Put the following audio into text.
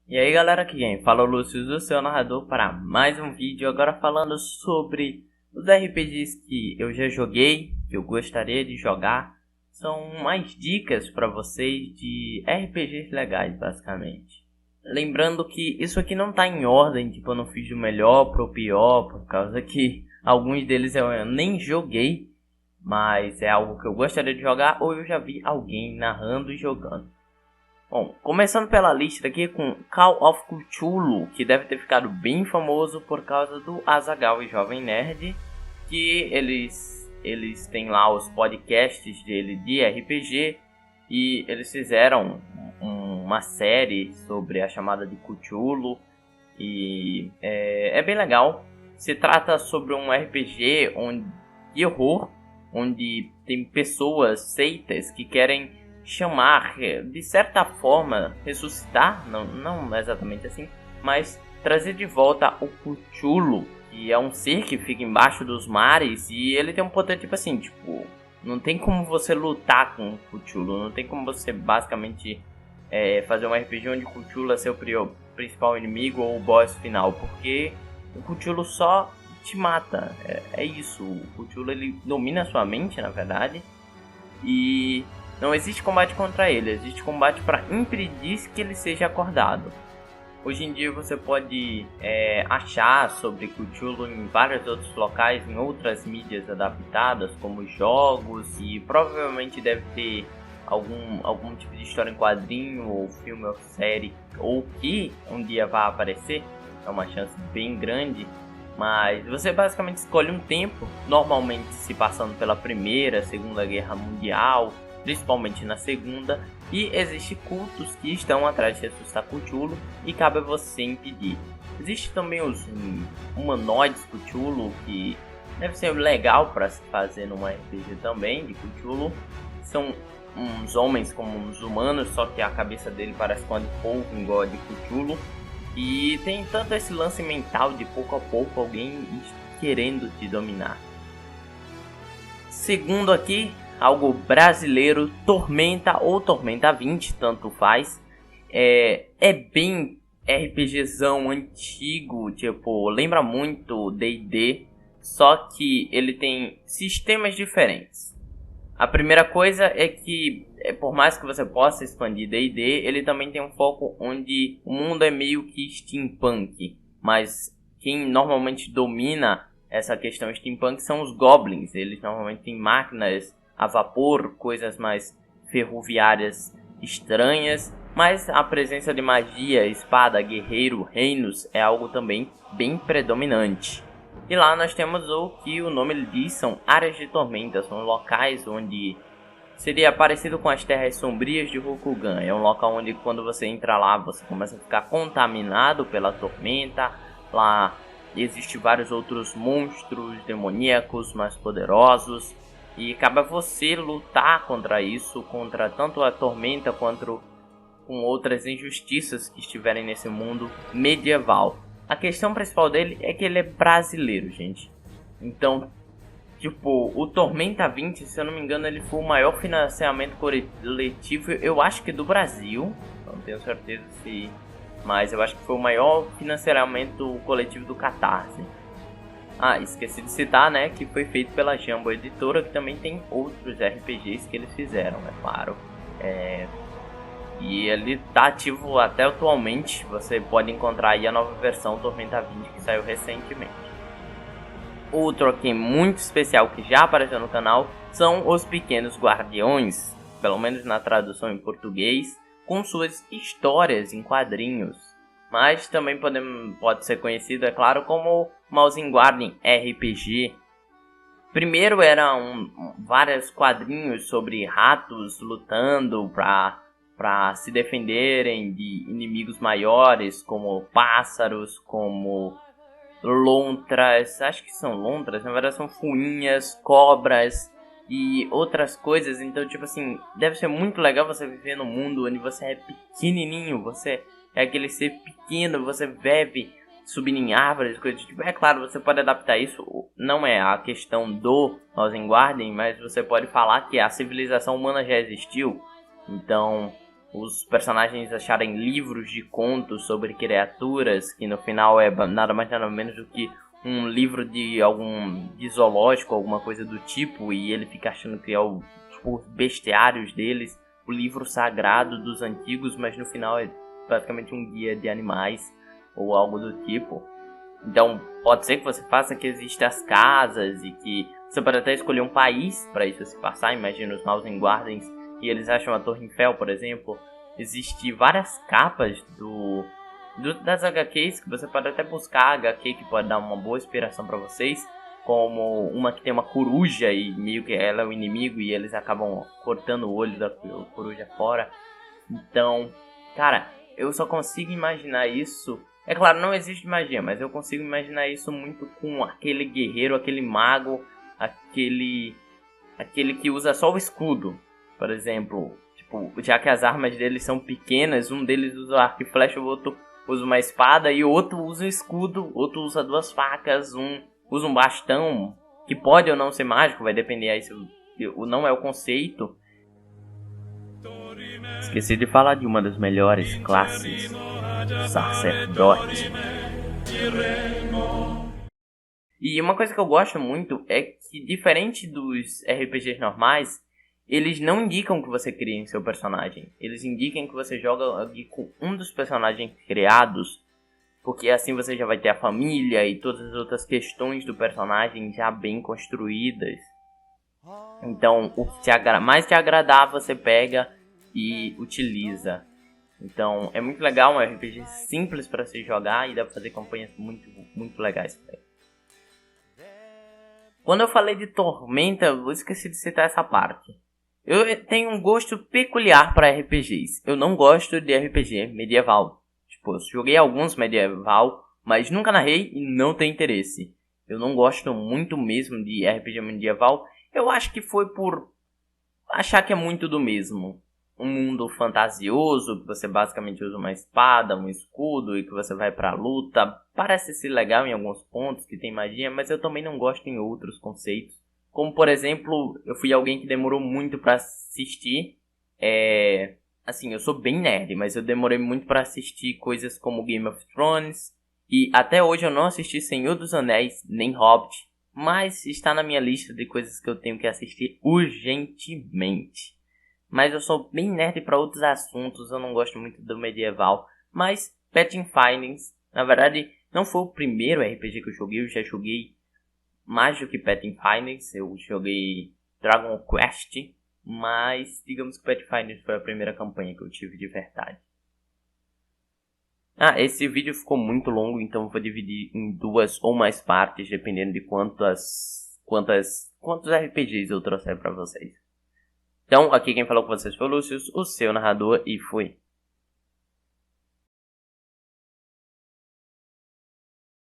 E aí galera, aqui quem fala é o Lúcio, o seu narrador, para mais um vídeo. Agora falando sobre os RPGs que eu já joguei, que eu gostaria de jogar. São mais dicas para vocês de RPGs legais, basicamente. Lembrando que isso aqui não tá em ordem, tipo, eu não fiz do melhor pro pior, por causa que alguns deles eu nem joguei, mas é algo que eu gostaria de jogar ou eu já vi alguém narrando e jogando. Bom, começando pela lista aqui com Call of Cthulhu, que deve ter ficado bem famoso por causa do Azaghal e Jovem Nerd, que eles têm lá os podcasts dele de RPG e eles fizeram uma série sobre a chamada de Cthulhu e é bem legal. Se trata sobre um RPG de horror, onde tem pessoas, seitas, que querem chamar, de certa forma, ressuscitar, não exatamente assim, mas trazer de volta o Cthulhu, que é um ser que fica embaixo dos mares e ele tem um poder tipo assim, tipo, não tem como você lutar com o Cthulhu, não tem como você basicamente fazer um RPG onde o Cthulhu é seu principal inimigo ou o boss final, porque o Cthulhu só te mata, é isso, o Cthulhu ele domina a sua mente, na verdade, e não existe combate contra ele, existe combate para impedir que ele seja acordado. Hoje em dia você pode achar sobre Cthulhu em vários outros locais, em outras mídias adaptadas, como jogos, e provavelmente deve ter algum tipo de história em quadrinho, ou filme, ou série, ou que um dia vai aparecer, é uma chance bem grande. Mas você basicamente escolhe um tempo, normalmente se passando pela Primeira, Segunda Guerra Mundial, principalmente na Segunda, e existem cultos que estão atrás de ressuscitar Cthulhu e cabe a você impedir. Existe também os humanoides Cthulhu, que deve ser legal para se fazer numa RPG também de Cthulhu. São uns homens como uns humanos, só que a cabeça dele parece com a de polvo, igual a de Cthulhu. E tem tanto esse lance mental de pouco a pouco alguém querendo te dominar. Segundo aqui, algo brasileiro, Tormenta ou Tormenta 20, tanto faz. É bem RPGzão antigo, tipo, lembra muito D&D, só que ele tem sistemas diferentes. A primeira coisa é que, por mais que você possa expandir D&D, ele também tem um foco onde o mundo é meio que steampunk, mas quem normalmente domina essa questão steampunk são os goblins. Eles normalmente têm máquinas a vapor, coisas mais ferroviárias estranhas, mas a presença de magia, espada, guerreiro, reinos é algo também bem predominante. E lá nós temos o que o nome diz, são áreas de tormenta, são locais onde seria parecido com as terras sombrias de Rokugan. É um local onde quando você entra lá, você começa a ficar contaminado pela tormenta. Lá existem vários outros monstros demoníacos mais poderosos. E cabe a você lutar contra isso, contra tanto a tormenta quanto com outras injustiças que estiverem nesse mundo medieval. A questão principal dele é que ele é brasileiro, gente. Então, tipo, o Tormenta 20, se eu não me engano, ele foi o maior financiamento coletivo, eu acho que do Brasil. Não tenho certeza se... Mas eu acho que foi o maior financiamento coletivo do Catarse. Ah, esqueci de citar, né, que foi feito pela Jumbo Editora, que também tem outros RPGs que eles fizeram, é claro. E ele tá ativo até atualmente. Você pode encontrar aí a nova versão Tormenta 20 que saiu recentemente. Outro aqui muito especial que já apareceu no canal são os Pequenos Guardiões, pelo menos na tradução em português, com suas histórias em quadrinhos. Mas também pode ser conhecido, é claro, como Mouse Guardian RPG. Primeiro eram vários quadrinhos sobre ratos lutando para se defenderem de inimigos maiores, como pássaros, como lontras, acho que são lontras, na verdade são fuinhas, cobras e outras coisas. Então, tipo assim, deve ser muito legal você viver num mundo onde você é pequenininho, você é aquele ser pequeno, você vive subindo em árvores, coisas tipo. É claro, você pode adaptar isso, não é a questão do Guardian, mas você pode falar que a civilização humana já existiu. Então, os personagens acharem livros de contos sobre criaturas, que no final é nada mais nada menos do que um livro de de zoológico, alguma coisa do tipo, e ele fica achando que é o tipo, bestiários deles, o livro sagrado dos antigos, mas no final é basicamente um guia de animais ou algo do tipo. Então pode ser que você faça que existam as casas e que você pode até escolher um país para isso se passar. Imagina os Mountain Gardens e eles acham a Torre Eiffel, por exemplo. Existem várias capas das HQs que você pode até buscar HQ que pode dar uma boa inspiração para vocês, como uma que tem uma coruja e meio que ela é o inimigo e eles acabam cortando o olho da coruja fora. Então, cara, eu só consigo imaginar isso. É claro, não existe magia, mas eu consigo imaginar isso muito com aquele guerreiro, aquele mago, aquele que usa só o escudo, por exemplo. Tipo, já que as armas deles são pequenas, um deles usa arco e flecha, o outro usa uma espada e o outro usa um escudo, outro usa duas facas, um usa um bastão, que pode ou não ser mágico, vai depender aí se não é o conceito. Esqueci de falar de uma das melhores classes, sacerdote. E uma coisa que eu gosto muito é que, diferente dos RPGs normais, eles não indicam que você crie em seu personagem. Eles indicam que você joga aqui com um dos personagens criados, porque assim você já vai ter a família e todas as outras questões do personagem já bem construídas. Então, o que mais te agradar você pega e utiliza. Então, é muito legal, um RPG simples para se jogar e dá pra fazer campanhas muito, muito legais. Quando eu falei de Tormenta, eu esqueci de citar essa parte. Eu tenho um gosto peculiar para RPGs. Eu não gosto de RPG medieval. Tipo, eu joguei alguns medieval, mas nunca narrei e não tenho interesse. Eu não gosto muito mesmo de RPG medieval. Eu acho que foi por achar que é muito do mesmo. Um mundo fantasioso, que você basicamente usa uma espada, um escudo e que você vai pra luta. Parece ser legal em alguns pontos, que tem magia, mas eu também não gosto em outros conceitos. Como, por exemplo, eu fui alguém que demorou muito pra assistir. Assim, eu sou bem nerd, mas eu demorei muito pra assistir coisas como Game of Thrones. E até hoje eu não assisti Senhor dos Anéis, nem Hobbit. Mas está na minha lista de coisas que eu tenho que assistir urgentemente. Mas eu sou bem nerd para outros assuntos, eu não gosto muito do medieval. Mas Pathfinders, na verdade, não foi o primeiro RPG que eu já joguei mais do que Pathfinders. Eu joguei Dragon Quest, mas digamos que Pathfinders foi a primeira campanha que eu tive de verdade. Esse vídeo ficou muito longo, então eu vou dividir em 2 ou mais partes, dependendo de quantos RPGs eu trouxer para vocês. Então, aqui quem falou com vocês foi o Lúcio, o seu narrador, e fui.